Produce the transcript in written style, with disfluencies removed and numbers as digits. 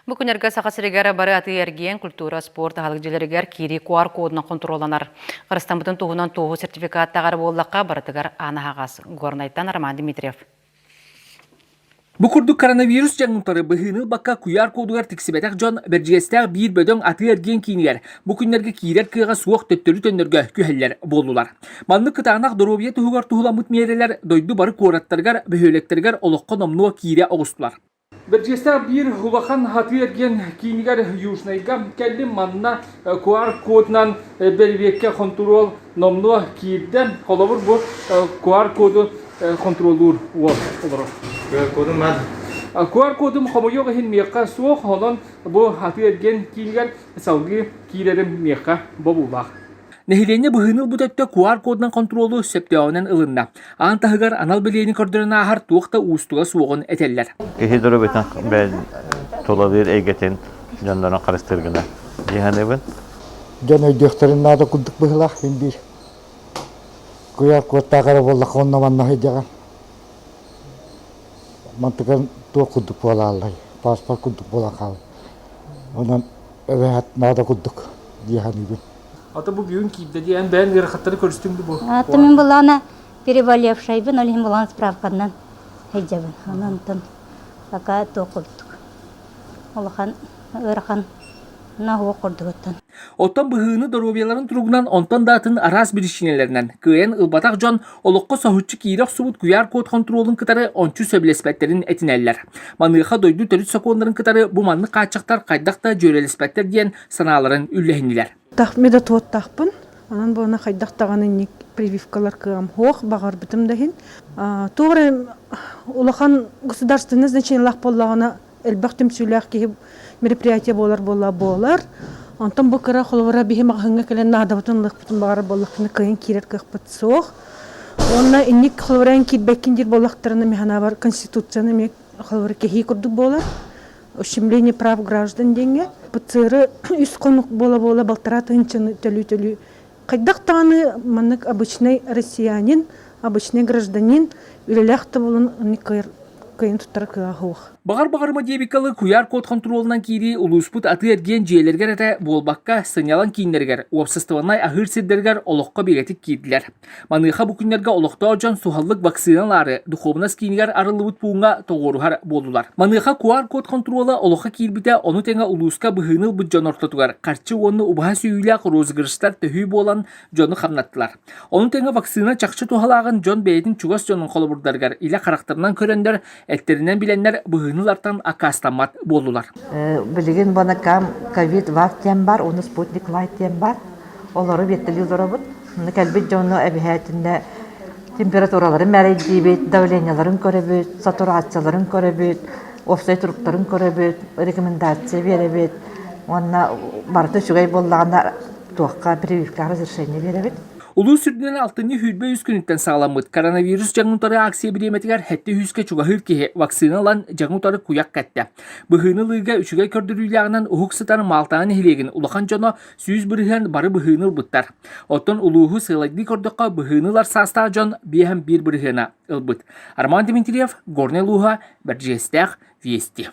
Бу күнерге сақасырыгар бары аты ерген культура, спорт, халықжелерігер кири QR кодына контроланар. Қырыстан бұтын туғынан туғы сертификаттағар боллаққа барытыгар анағағас. Горнайттан Роман Дмитриев. Бу курдук коронавирус жаңынтары быһыны бакка QR кодугар тиксибетек жон бержестер бир бөдөң аты ерген кийинигер. Бу күннерге кийрер кыга суок төттөрү төннөргө күһеллер болдулар. Манны кытаанак доробия тугар тугуламыт мерелер дойду бары кураттаргар бөһөлектергер олокко номнуа кийре огустулар. Бержестер бир улахан аты ерген кийинигер южнайга келди манна QR кодунан бербекке контрол номнуа кийирде холобур бу QR коду контролур олор. QR kodum xomuyog hin miqa suoq holon bu hafiyergen kiilger sawgi kiilerim miqa bobulaq. Nehileне быһыныл бутөттө QR кодунан контролу септеонен ылынна. Аан тахыгар анал билени көрдөрүнө ахар туукта уустуга суогун этеллер. Кехидөрө бетен бен толабыр эйгетен жандана карастыргына. Жиханебен. Жана дөхтөрүн нада кудук быһылах хинбир. QR кодтагара боллак онна манна хыдаган. Мантыган туа кудук бола аллай. Паспорт кудук бола кал. Онан эвет нада кудук жиханебен. Ата бу бүгүн кийде диен бен ырахаттары көрүстүңдү бу. Атымын булана переболевшайбын, олим булан справкандан хеджабын. Анантан пока токулдук. Олахан ырахан наху курдугуттан. Оттан быһыны доробияларын туругунан онтан датын арас биришинелеринен кыйын ылбатак жон олокко сохуччу кийрек субут QR код контролун кытары ончу сөбүлеспеттерин этинеллер. Маныха дойду төрүт сокондарын кытары бу манны качактар кайдакта жөрелеспеттер диен санааларын үллехинилер. Тахмеда туоттахпын. Анан буна хайдактаганын прививкалар кыам хох багар битим дахин. Тугры улахан государственный значениялах боллагана элбахтим сүлях ки мероприятие болар. Антон бу кыра холвара бихим ханга келен надабытын лыкпытын багар боллакны кыйын кирер кыппыт соох. Онна инник холваран китбекиндир боллактарына механа бар конституцияны мек холвара кехи курдук болар. Ущемление прав граждан деньги. Пацыры үс конук бола балтара тынчыны төлü. Кайдактаны манык обычный россиянин, обычный гражданин үлелехте болун кыйын туттар кыахух. Багар-багарма дебикалы QR код контролунан кири улуспут аты ерген жиелергер эте болбакка сынялан кийинергер, уапсыстыванай ахыр сиддергер олокко биретик кийдилер. Маныха бу күннерге олокто жон сухаллык вакциналары духовнас кийингер арылыбыт буунга тогорухар болдулар. Маныха QR код контролы олокко кийирбите ону теңе улуска быһыныл бут жон ортотугар. Карчы онну убаха сүйүлак розыгырыштар төһүү болан жону хамнаттылар. Ону теңе вакцина чакчы тухалагын жон бэйдин чугас жонун колобурдаргар иле карактарынан көрөндөр эттеринен биленнер быһынылартан акастамат болулар. Билеген бана ковид вактен бар, оны спутник лайтен бар. Олары беттели зорабыт. Калбит жону әбихәтендә температураларын мәлейдибет, давленияларын көрөбөт, сатурацияларын көрөбөт, офсайт туруктарын көрөбөт, рекомендация беребет. Онна барты шугай боллаганда туакка прививка разрешение беребет. Улуу сүрдүнен алтыны хүрбе 100 күнүттен сагаламыт. Коронавирус жаңутары акция биреметигер хетти 100ке чугахыр кеhe вакциналан жаңутары куяк кәтті. Быһыны лыга үчүгай көрдүрүйлягынан ухук сытан малтаан хилеген улахан жоно сүүз бырыхан бары быһыныл буттар. Оттон улууху сыйлагди көрдөкка быһынылар саста жон биэхэм бир бырыхана ылбыт. Роман Дмитриев, Горный Луга, Бержестех, Вести.